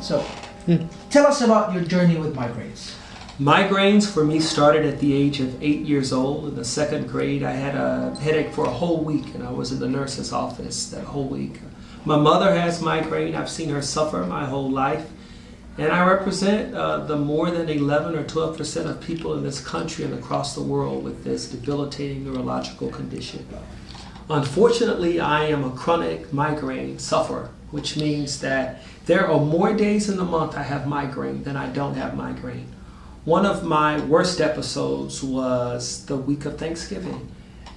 So, tell us about your journey with migraines. Migraines for me started at the age of 8 years old. In the second grade, I had a headache for a whole week, and I was in the nurse's office that whole week. My mother has migraine. I've seen her suffer my whole life. And I represent the more than 11 or 12% of people in this country and across the world with this debilitating neurological condition. Unfortunately, I am a chronic migraine sufferer, which means that there are more days in the month I have migraine than I don't have migraine. One of my worst episodes was the week of Thanksgiving,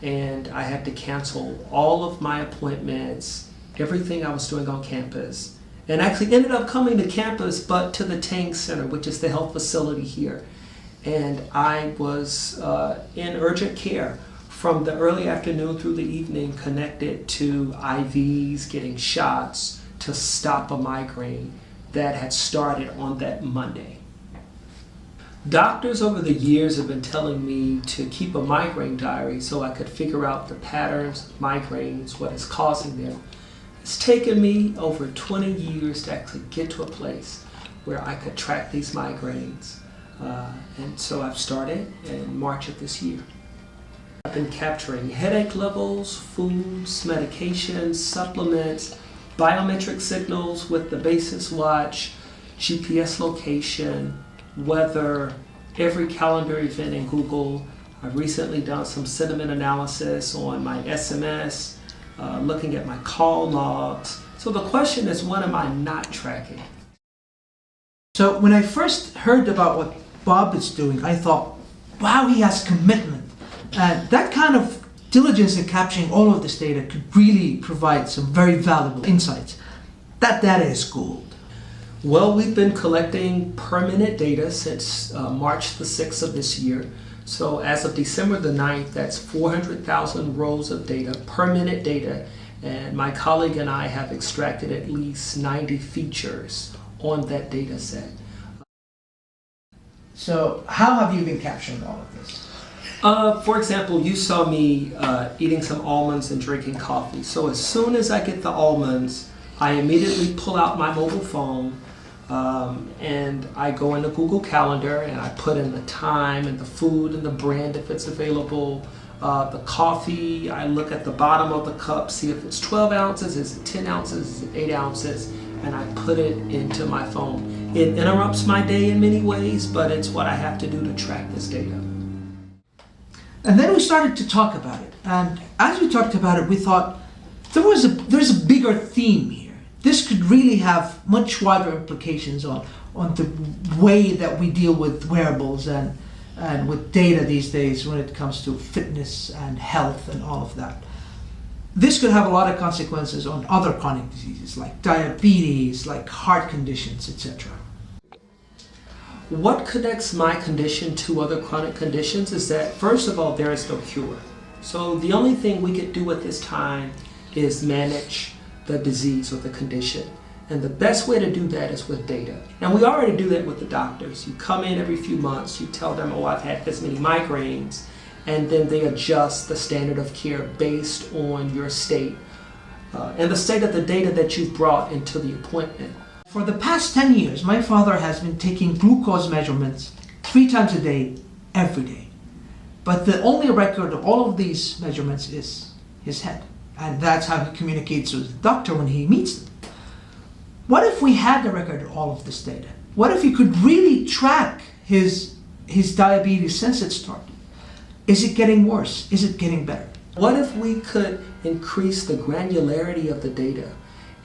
and I had to cancel all of my appointments, everything I was doing on campus, and actually ended up coming to campus, but to the Tang Center, which is the health facility here. And I was in urgent care from the early afternoon through the evening, connected to IVs, getting shots to stop a migraine that had started on that Monday. Doctors over the years have been telling me to keep a migraine diary so I could figure out the patterns of migraines, what is causing them. It's taken me over 20 years to actually get to a place where I could track these migraines. And so I've started in March of this year. I've been capturing headache levels, foods, medications, supplements, biometric signals with the Basis Watch, GPS location, weather, every calendar event in Google. I've recently done some sentiment analysis on my SMS, looking at my call logs. So the question is, what am I not tracking? So when I first heard about what Bob is doing, I thought, wow, he has commitment. And that kind of diligence in capturing all of this data could really provide some very valuable insights. That data is gold. Well, we've been collecting per minute data since March the 6th of this year. So as of December the 9th, that's 400,000 rows of data, per minute data. And my colleague and I have extracted at least 90 features on that data set. So how have you been capturing all of this? For example, you saw me eating some almonds and drinking coffee. So as soon as I get the almonds, I immediately pull out my mobile phone and I go into Google Calendar and I put in the time and the food and the brand if it's available. The coffee, I look at the bottom of the cup, see if it's 12 ounces, is it 10 ounces, is it 8 ounces, and I put it into my phone. It interrupts my day in many ways, but it's what I have to do to track this data. And then we started to talk about it. And as we talked about it, we thought there's a bigger theme here. This could really have much wider implications on the way that we deal with wearables and with data these days when it comes to fitness and health and all of that. This could have a lot of consequences on other chronic diseases like diabetes, like heart conditions, etc. What connects my condition to other chronic conditions is that, first of all, there is no cure. So the only thing we could do at this time is manage the disease or the condition. And the best way to do that is with data. And we already do that with the doctors. You come in every few months, you tell them, oh, I've had this many migraines, and then they adjust the standard of care based on your state and the state of the data that you've brought into the appointment. For the past 10 years, my father has been taking glucose measurements 3 times a day, every day. But the only record of all of these measurements is his head. And that's how he communicates with the doctor when he meets them. What if we had the record of all of this data? What if you could really track his diabetes since it started? Is it getting worse? Is it getting better? What if we could increase the granularity of the data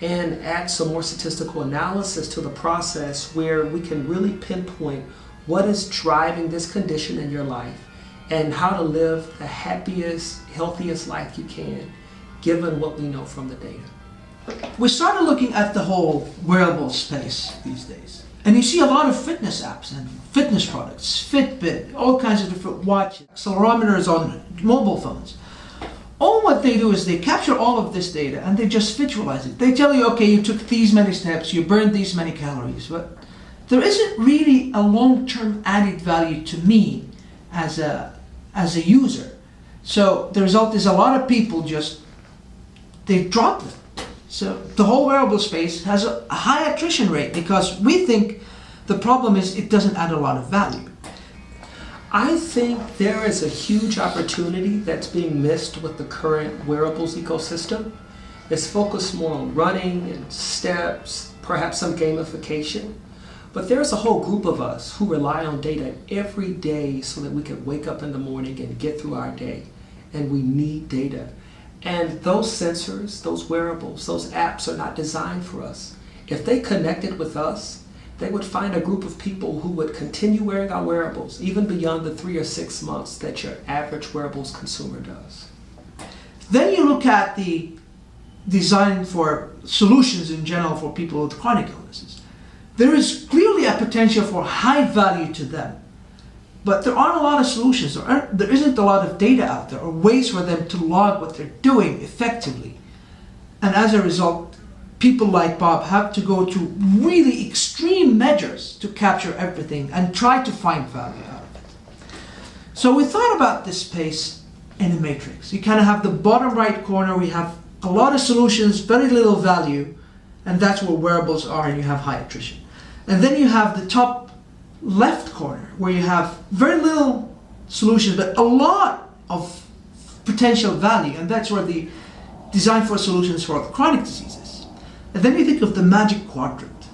and add some more statistical analysis to the process where we can really pinpoint what is driving this condition in your life and how to live the happiest, healthiest life you can, given what we know from the data. We started looking at the whole wearable space these days. And you see a lot of fitness apps and fitness products, Fitbit, all kinds of different watches, accelerometers on mobile phones. All what they do is they capture all of this data and they just visualize it. They tell you, okay, you took these many steps, you burned these many calories, but there isn't really a long-term added value to me as a user. So the result is a lot of people they drop them. So the whole wearable space has a high attrition rate because we think the problem is it doesn't add a lot of value. I think there is a huge opportunity that's being missed with the current wearables ecosystem. It's focused more on running and steps, perhaps some gamification. But there's a whole group of us who rely on data every day so that we can wake up in the morning and get through our day. And we need data. And those sensors, those wearables, those apps are not designed for us. If they connected with us, they would find a group of people who would continue wearing our wearables, even beyond the 3 or 6 months that your average wearables consumer does. Then you look at the design for solutions in general for people with chronic illnesses. There is clearly a potential for high value to them, but there aren't a lot of solutions. There isn't a lot of data out there or ways for them to log what they're doing effectively. And as a result, people like Bob have to go to really extreme measures to capture everything and try to find value out of it. So we thought about this space in a matrix. You kind of have the bottom right corner, we have a lot of solutions, very little value, and that's where wearables are, and you have high attrition. And then you have the top left corner where you have very little solutions, but a lot of potential value, and that's where the design for solutions for chronic diseases. And then you think of the magic quadrant,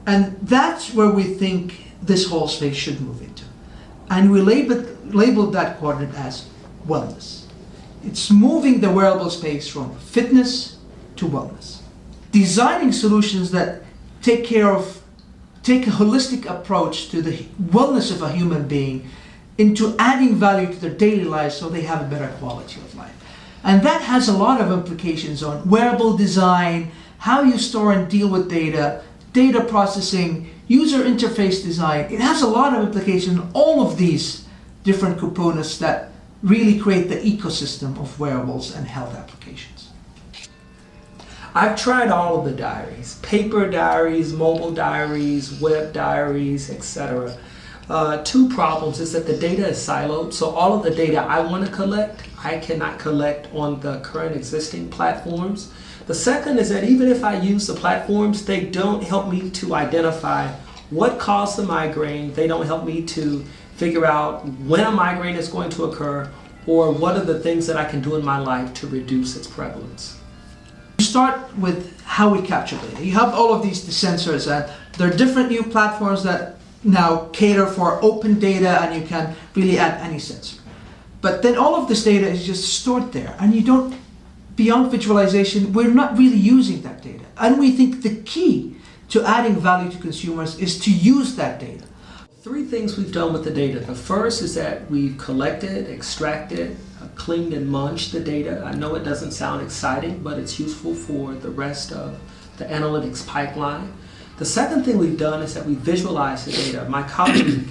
and that's where we think this whole space should move into. And we labeled that quadrant as wellness. It's moving the wearable space from fitness to wellness. Designing solutions that take a holistic approach to the wellness of a human being into adding value to their daily lives so they have a better quality of life. And that has a lot of implications on wearable design, how you store and deal with data, data processing, user interface design. It has a lot of implications on all of these different components that really create the ecosystem of wearables and health applications. I've tried all of the diaries, paper diaries, mobile diaries, web diaries, etc. Two problems is that the data is siloed, so all of the data I want to collect, I cannot collect on the current existing platforms. The second is that even if I use the platforms, they don't help me to identify what caused the migraine. They don't help me to figure out when a migraine is going to occur or what are the things that I can do in my life to reduce its prevalence. We start with how we capture data. You have all of these sensors, and there are different new platforms that now cater for open data, and you can really add any sensor. But then all of this data is just stored there, and you don't, beyond visualization, we're not really using that data. And we think the key to adding value to consumers is to use that data. Three things we've done with the data. The first is that we've collected, extracted, cleaned and munched the data. I know it doesn't sound exciting, but it's useful for the rest of the analytics pipeline. The second thing we've done is that we visualize the data. My colleague,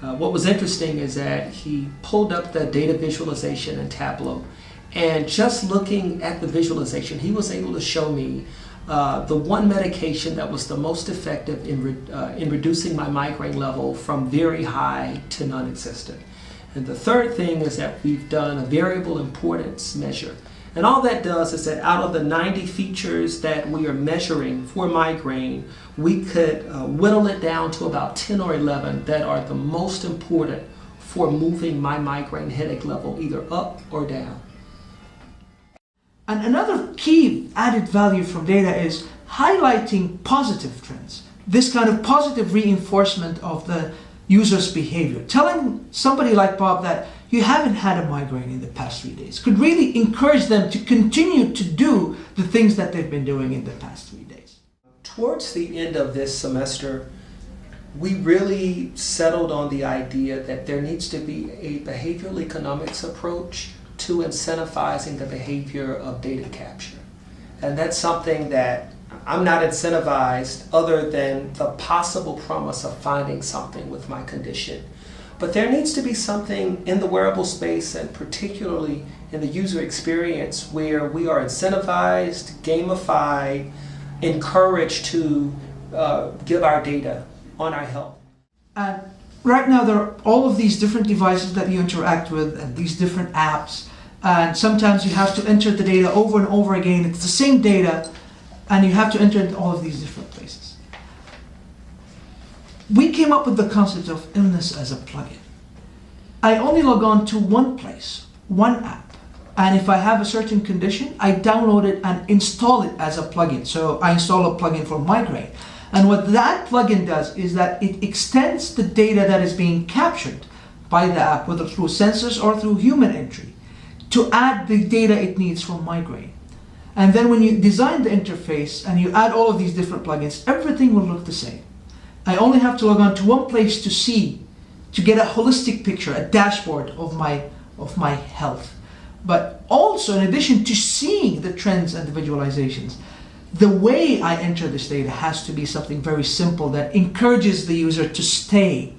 what was interesting is that he pulled up the data visualization in Tableau, and just looking at the visualization, he was able to show me the one medication that was the most effective in reducing my migraine level from very high to non-existent. And the third thing is that we've done a variable importance measure. And all that does is that out of the 90 features that we are measuring for migraine, we could whittle it down to about 10 or 11 that are the most important for moving my migraine headache level either up or down. And another key added value from data is highlighting positive trends. This kind of positive reinforcement of the user's behavior. Telling somebody like Bob that you haven't had a migraine in the past 3 days could really encourage them to continue to do the things that they've been doing in the past 3 days. Towards the end of this semester, we really settled on the idea that there needs to be a behavioral economics approach to incentivizing the behavior of data capture. And that's something that I'm not incentivized other than the possible promise of finding something with my condition. But there needs to be something in the wearable space, and particularly in the user experience, where we are incentivized, gamified, encouraged to give our data on our health. And right now there are all of these different devices that you interact with and these different apps, and sometimes you have to enter the data over and over again. It's the same data, and you have to enter into all of these different places. We came up with the concept of illness as a plugin. I only log on to one place, one app, and if I have a certain condition, I download it and install it as a plugin. So I install a plugin for migraine. And what that plugin does is that it extends the data that is being captured by the app, whether through sensors or through human entry, to add the data it needs for migraine. And then when you design the interface and you add all of these different plugins, everything will look the same. I only have to log on to one place to see, to get a holistic picture, a dashboard of my health. But also, in addition to seeing the trends and the visualizations, the way I enter this data has to be something very simple that encourages the user to stay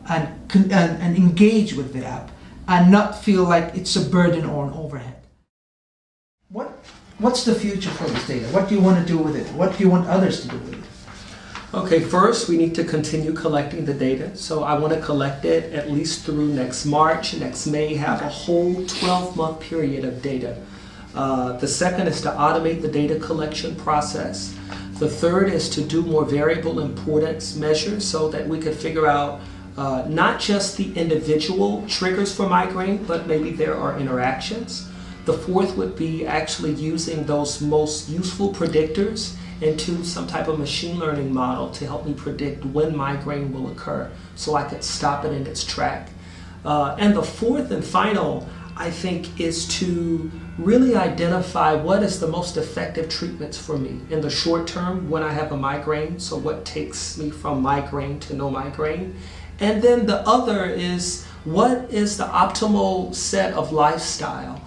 and engage with the app and not feel like it's a burden or an overhead. What's the future for this data? What do you want to do with it? What do you want others to do with it? Okay, first we need to continue collecting the data. So I want to collect it at least through next March, next May, have a whole 12-month period of data. The second is to automate the data collection process. The third is to do more variable importance measures so that we could figure out not just the individual triggers for migraine, but maybe there are interactions. The fourth would be actually using those most useful predictors into some type of machine learning model to help me predict when migraine will occur so I could stop it in its track. And the fourth and final, I think, is to really identify what is the most effective treatments for me in the short term when I have a migraine, so what takes me from migraine to no migraine. And then the other is what is the optimal set of lifestyle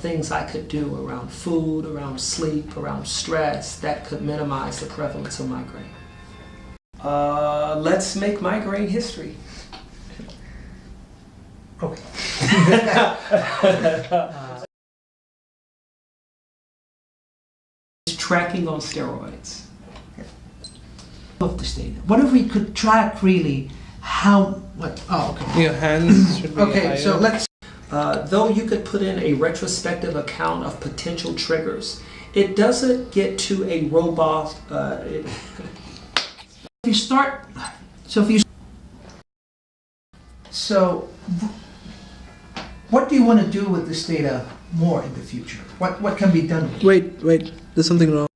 things I could do around food, around sleep, around stress that could minimize the prevalence of migraine. Let's make migraine history. Okay. Tracking on steroids. Of this data. What if we could track really okay. Your hands should be Okay, higher. so let's. Though you could put in a retrospective account of potential triggers, it doesn't get to a robust. What do you want to do with this data more in the future? What can be done with it? Wait, there's something wrong.